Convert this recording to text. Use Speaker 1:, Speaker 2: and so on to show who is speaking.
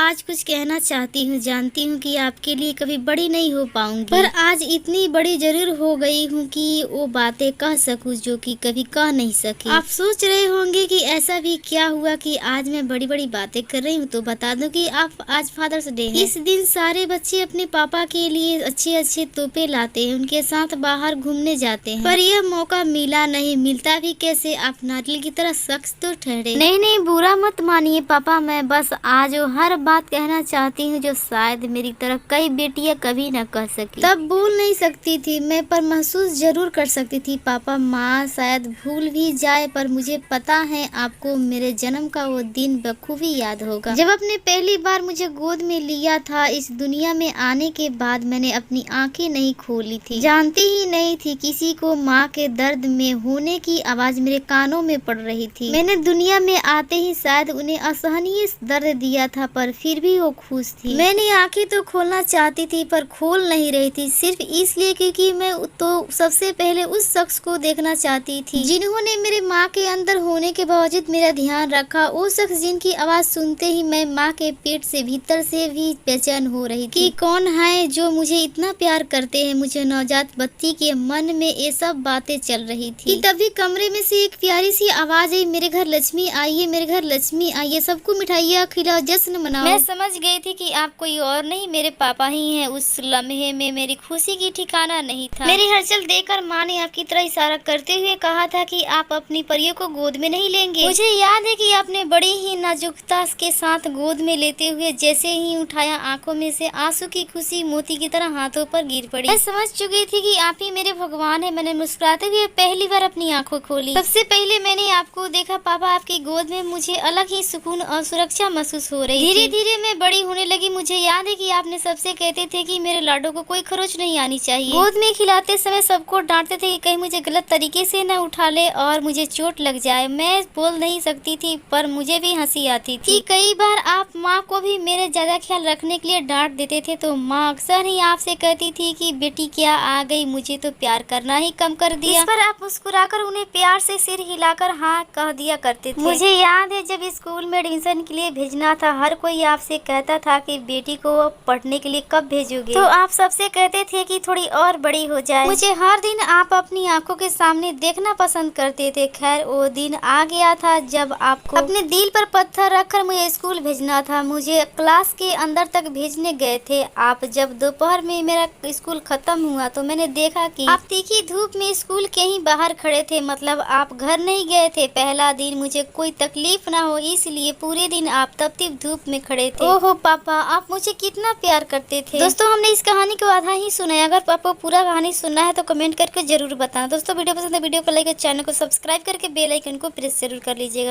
Speaker 1: आज कुछ कहना चाहती हूँ। जानती हूँ कि आपके लिए कभी बड़ी नहीं हो पाऊंगी, पर आज इतनी बड़ी जरूर हो गई हूँ कि वो बातें कह सकूँ जो कि कभी कह नहीं सकी। आप सोच रहे होंगे कि ऐसा भी क्या हुआ कि आज मैं बड़ी बड़ी बातें कर रही हूँ। तो बता दूं कि आप आज फादर्स डे है। इस दिन सारे बच्चे अपने पापा के लिए अच्छे अच्छे तोहफे लाते हैं, उनके साथ बाहर घूमने जाते हैं, पर यह मौका मिला नहीं। मिलता भी कैसे, आप नारियल की तरह शख्स तो ठहरे। नहीं, बुरा मत मानिए पापा, मैं बस आज वो हर बात कहना चाहती हूँ जो शायद मेरी तरह कई बेटियां कभी न कह सकी। तब बोल नहीं सकती थी मैं, पर महसूस जरूर कर सकती थी। पापा माँ शायद भूल भी जाए, पर मुझे पता है आपको मेरे जन्म का वो दिन बखूबी याद होगा, जब आपने पहली बार मुझे गोद में लिया था। इस दुनिया में आने के बाद मैंने अपनी आंखें नहीं खोली थी, जानती ही नहीं थी किसी को माँ के दर्द में होने की आवाज मेरे कानों में पड़ रही थी। मैंने दुनिया में आते ही शायद उन्हें असहनीय दर्द दिया था, पर फिर भी वो खुश थी। मैंने आंखें तो खोलना चाहती थी पर खोल नहीं रही थी, सिर्फ इसलिए क्योंकि मैं तो सबसे पहले उस शख्स को देखना चाहती थी जिन्होंने मेरे माँ के अंदर होने के बावजूद मेरा ध्यान रखा। वो शख्स जिनकी आवाज सुनते ही मैं माँ के पेट से भीतर से भी बेचैन हो रही थी कि कौन है जो मुझे इतना प्यार करते हैं। मुझे नवजात बच्ची के मन में ये सब बातें चल रही थी कि तभी कमरे में से एक प्यारी सी आवाज आई, मेरे घर लक्ष्मी आई है, मेरे घर लक्ष्मी आई है, सबको मिठाइयाँ खिलाओ, जश्न मनाओ। मैं समझ गई थी कि आप कोई और नहीं मेरे पापा ही हैं। उस लम्हे में मेरी खुशी की ठिकाना नहीं था। मेरी हलचल देखकर माँ ने आपकी तरह इशारा करते हुए कहा था कि आप अपनी परियों को गोद में नहीं लेंगे। मुझे याद है कि आपने बड़ी ही नाजुकता के साथ गोद में लेते हुए जैसे ही उठाया, आंखों में से आंसू की खुशी मोती की तरह हाथों पर गिर पड़ी। मैं समझ चुकी थी कि आप ही मेरे भगवान है। मैंने मुस्कुराते हुए पहली बार अपनी आंखों खोली। सबसे पहले मैंने आपको देखा पापा, आपकी गोद में मुझे अलग ही सुकून और सुरक्षा महसूस हो रही थी। धीरे धीरे मैं बड़ी होने लगी। मुझे याद है कि आपने सबसे कहते थे कि मेरे लाडो को कोई खरोच नहीं आनी चाहिए। गोद में खिलाते समय सबको डांटते थे कि कहीं मुझे गलत तरीके से न उठा ले और मुझे चोट लग जाए। मैं बोल नहीं सकती थी, पर मुझे भी हंसी आती थी। कई बार आप माँ को भी मेरे ज्यादा ख्याल रखने के लिए डांट देते थे, तो माँ अक्सर ही आपसे कहती थी कि बेटी क्या आ गई, मुझे तो प्यार करना ही कम कर दिया। इस पर आप मुस्कुराकर उन्हें प्यार से सिर हिलाकर हाँ कह दिया करते थे। मुझे याद है जब स्कूल में एडमिशन के लिए भेजना था, हर कोई आपसे कहता था कि बेटी को पढ़ने के लिए कब भेजोगे, तो आप सबसे कहते थे कि थोड़ी और बड़ी हो जाए। मुझे हर दिन आप अपनी आंखों के सामने देखना पसंद करते थे। खैर वो दिन आ गया था जब आपको अपने दिल पर पत्थर रखकर मुझे स्कूल भेजना था। मुझे क्लास के अंदर तक भेजने गए थे आप। जब दोपहर में मेरा स्कूल खत्म हुआ तो मैंने देखा कि आप तीखी धूप में स्कूल के ही बाहर खड़े थे, मतलब आप घर नहीं गए थे। पहला दिन मुझे कोई तकलीफ ना हो इसलिए पूरे दिन आप तपती धूप में खड़े थे। ओहो पापा, आप मुझे कितना प्यार करते थे। दोस्तों हमने इस कहानी को आधा ही सुना है। अगर पापा पूरा कहानी सुनना है तो कमेंट करके जरूर बताना। दोस्तों वीडियो पसंद है वीडियो को लाइक और चैनल को सब्सक्राइब करके बेल आइकन को प्रेस जरूर कर लीजिएगा।